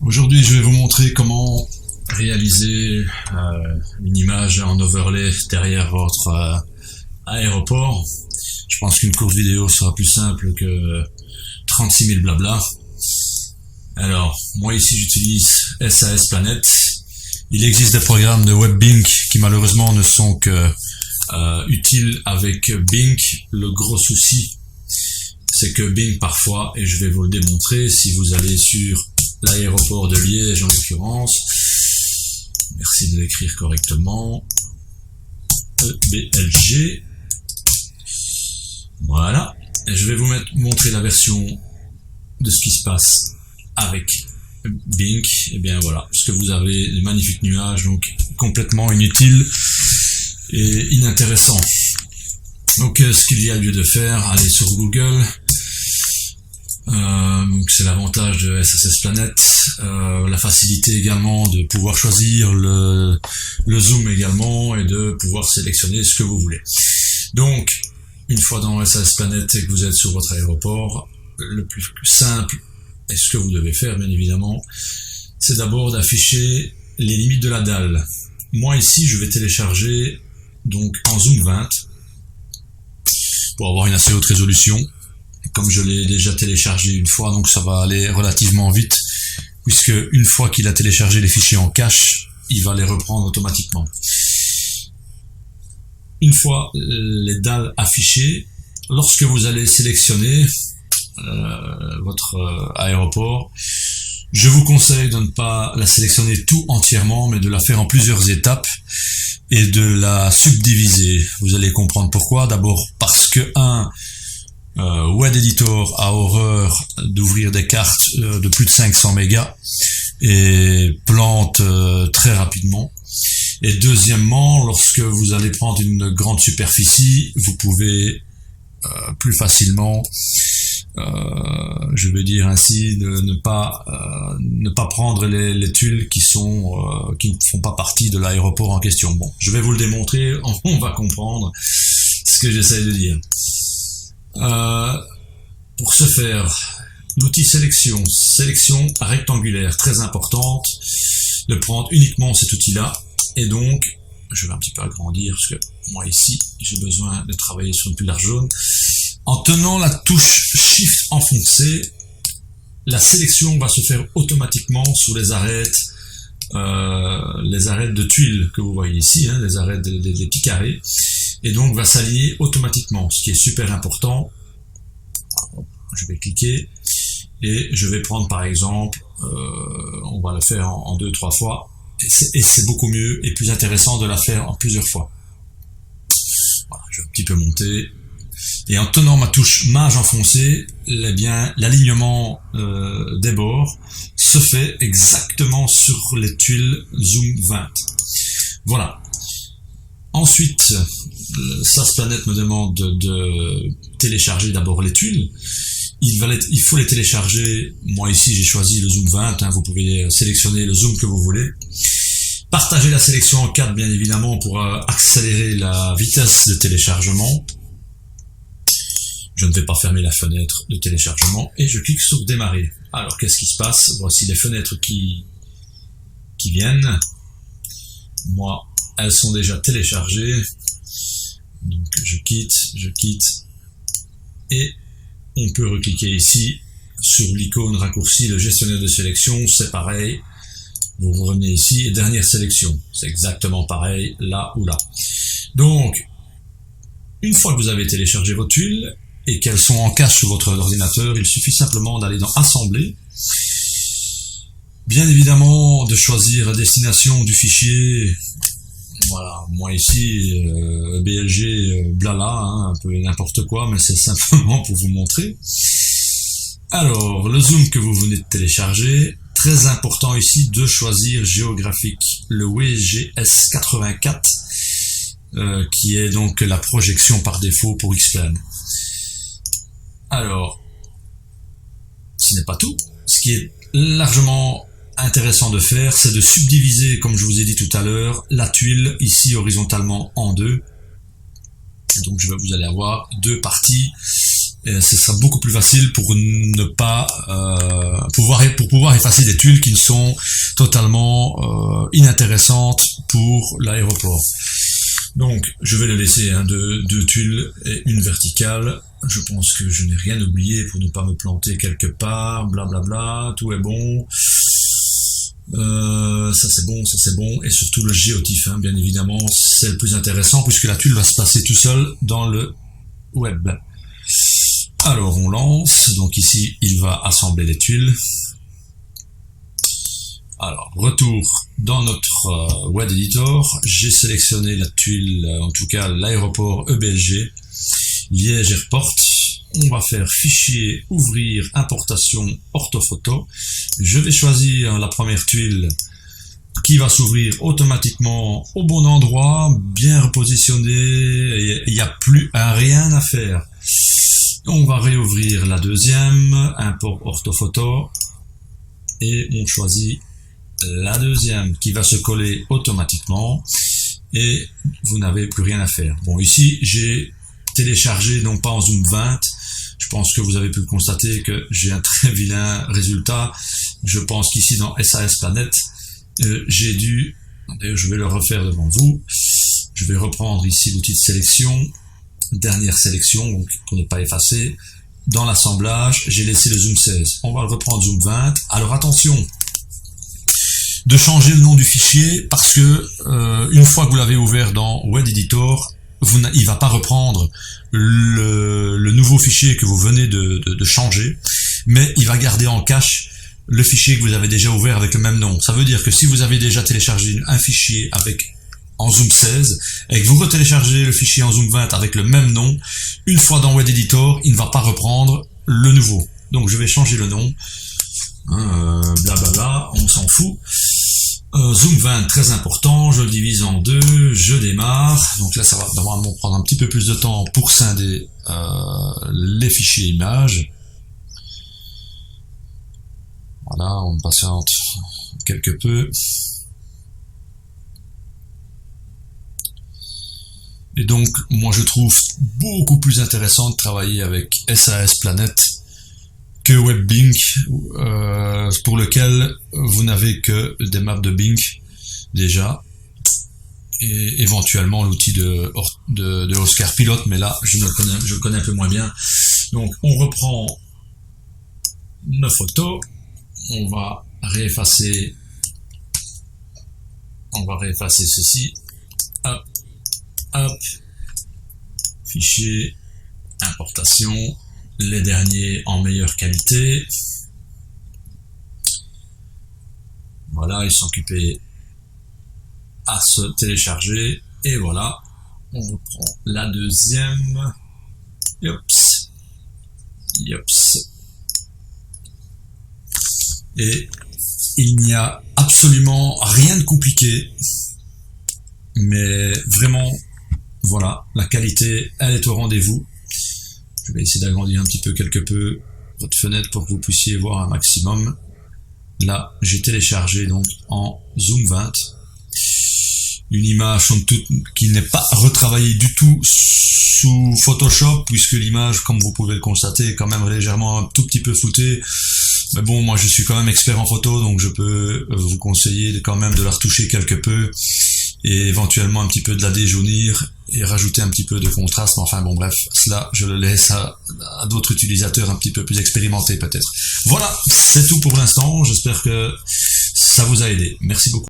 Aujourd'hui, je vais vous montrer comment réaliser une image en overlay derrière votre aéroport. Je pense qu'une courte vidéo sera plus simple que 36 000 blabla. Alors, moi ici j'utilise SAS Planet. Il existe des programmes de WebBing qui malheureusement ne sont que utiles avec Bing. Le gros souci, c'est que Bing parfois, et je vais vous le démontrer, si vous allez sur l'aéroport de Liège en l'occurrence, merci de l'écrire correctement, EBLG, voilà, et je vais vous montrer la version de ce qui se passe avec Bing. Et bien voilà, parce que vous avez les magnifiques nuages, donc complètement inutiles et inintéressants. Donc ce qu'il y a lieu de faire, allez sur Google. C'est l'avantage de SSS Planet, la facilité également de pouvoir choisir le zoom également et de pouvoir sélectionner ce que vous voulez. Donc une fois dans SSS Planet et que vous êtes sur votre aéroport, le plus simple et ce que vous devez faire bien évidemment, c'est d'abord d'afficher les limites de la dalle. Moi ici je vais télécharger donc en zoom 20 pour avoir une assez haute résolution. Comme je l'ai déjà téléchargé une fois, donc ça va aller relativement vite, puisque une fois qu'il a téléchargé les fichiers en cache, il va les reprendre automatiquement. Une fois les dalles affichées, lorsque vous allez sélectionner votre aéroport, je vous conseille de ne pas la sélectionner tout entièrement, mais de la faire en plusieurs étapes et de la subdiviser. Vous allez comprendre pourquoi. D'abord parce que Web Editor a horreur d'ouvrir des cartes de plus de 500 mégas et plante très rapidement. Et deuxièmement, lorsque vous allez prendre une grande superficie, vous pouvez plus facilement, je vais dire ainsi, de ne pas prendre les tuiles qui ne font pas partie de l'aéroport en question. Bon, je vais vous le démontrer, on va comprendre ce que j'essaie de dire. Pour ce faire, l'outil sélection rectangulaire, très importante, de prendre uniquement cet outil-là. Et donc, je vais un petit peu agrandir parce que moi ici, j'ai besoin de travailler sur une plus large zone. En tenant la touche Shift enfoncée, la sélection va se faire automatiquement sur les arêtes de tuiles que vous voyez ici, hein, les arêtes des petits carrés. Et donc va s'aligner automatiquement, ce qui est super important. Je vais cliquer et je vais prendre par exemple, on va le faire en 2-3 fois, et c'est beaucoup mieux et plus intéressant de la faire en plusieurs fois. Voilà, je vais un petit peu monter, et en tenant ma touche Mage enfoncée, eh bien l'alignement des bords se fait exactement sur les tuiles Zoom 20. Voilà. Ensuite, SAS Planet me demande de télécharger d'abord les tuiles. Il faut les télécharger. Moi ici j'ai choisi le zoom 20, hein, vous pouvez sélectionner le zoom que vous voulez. Partagez la sélection en 4 bien évidemment pour accélérer la vitesse de téléchargement. Je ne vais pas fermer la fenêtre de téléchargement et je clique sur démarrer. Alors qu'est-ce qui se passe? Voici les fenêtres qui viennent. Moi, elles sont déjà téléchargées, donc je quitte, et on peut recliquer ici sur l'icône raccourci, le gestionnaire de sélection, c'est pareil, vous revenez ici, et dernière sélection, c'est exactement pareil, là ou là. Donc, une fois que vous avez téléchargé vos tuiles, et qu'elles sont en cache sur votre ordinateur, il suffit simplement d'aller dans Assembler, bien évidemment de choisir la destination du fichier. Voilà, moi ici, BLG, blala, hein, un peu n'importe quoi, mais c'est simplement pour vous montrer. Alors, le zoom que vous venez de télécharger, très important ici de choisir géographique, le WGS 84, qui est donc la projection par défaut pour Xplane. Alors, ce n'est pas tout. Ce qui est largement intéressant de faire, c'est de subdiviser, comme je vous ai dit tout à l'heure, la tuile ici horizontalement en deux. Donc vous allez avoir deux parties et ce sera beaucoup plus facile pour ne pas pouvoir effacer des tuiles qui ne sont totalement inintéressantes pour l'aéroport. Donc je vais le laisser, deux tuiles et une verticale. Je pense que je n'ai rien oublié pour ne pas me planter quelque part, blablabla, tout est bon. Ça c'est bon, et surtout le géotif, bien évidemment, c'est le plus intéressant puisque la tuile va se passer tout seul dans le web. Alors on lance, donc ici il va assembler les tuiles. Alors retour dans notre web editor, j'ai sélectionné la tuile, en tout cas l'aéroport EBLG, Liège Airport. On va faire fichier, ouvrir, importation, orthophoto. Je vais choisir la première tuile qui va s'ouvrir automatiquement au bon endroit, bien repositionné, il n'y a plus rien à faire. On va réouvrir la deuxième, import orthophoto, et on choisit la deuxième qui va se coller automatiquement et vous n'avez plus rien à faire. Bon, ici j'ai téléchargé non pas en zoom 20, je pense que vous avez pu constater que j'ai un très vilain résultat. Je pense qu'ici dans SAS Planet, j'ai dû, d'ailleurs je vais le refaire devant vous, je vais reprendre ici l'outil de sélection, dernière sélection, donc pour ne pas effacer, dans l'assemblage, j'ai laissé le zoom 16, on va le reprendre zoom 20, alors attention de changer le nom du fichier parce que une fois que vous l'avez ouvert dans Web Editor, il va pas reprendre le nouveau fichier que vous venez de changer, mais il va garder en cache le fichier que vous avez déjà ouvert avec le même nom. Ça veut dire que si vous avez déjà téléchargé un fichier en zoom 16 et que vous retéléchargez le fichier en zoom 20 avec le même nom, une fois dans Web Editor, il ne va pas reprendre le nouveau. Donc je vais changer le nom. Blablabla, on s'en fout. Zoom 20, très important, je le divise en deux, je démarre. Donc là, ça va normalement prendre un petit peu plus de temps pour scinder les fichiers images. Voilà, on patiente quelque peu. Et donc, moi je trouve beaucoup plus intéressant de travailler avec SAS Planet que WebBink, pour lequel vous n'avez que des maps de Bing déjà, et éventuellement l'outil de Oscar Pilot, mais là je le connais un peu moins bien. Donc on reprend nos photos, on va réeffacer ceci, hop, hop, fichier, importation, les derniers en meilleure qualité. Voilà, ils sont occupés à se télécharger, et voilà, on reprend la deuxième, yops, et il n'y a absolument rien de compliqué, mais vraiment, voilà, la qualité, elle est au rendez-vous. Je vais essayer d'agrandir un petit peu, quelque peu, votre fenêtre pour que vous puissiez voir un maximum. Là, j'ai téléchargé donc en zoom 20 une image somme toute qui n'est pas retravaillée du tout sous Photoshop, puisque l'image, comme vous pouvez le constater, est quand même légèrement un tout petit peu floutée. Mais bon, moi je suis quand même expert en photo, donc je peux vous conseiller quand même de la retoucher quelque peu et éventuellement un petit peu de la déjaunir et rajouter un petit peu de contraste. Enfin bon, bref, cela je le laisse à d'autres utilisateurs un petit peu plus expérimentés peut-être. Voilà, c'est tout pour l'instant, j'espère que ça vous a aidé. Merci beaucoup.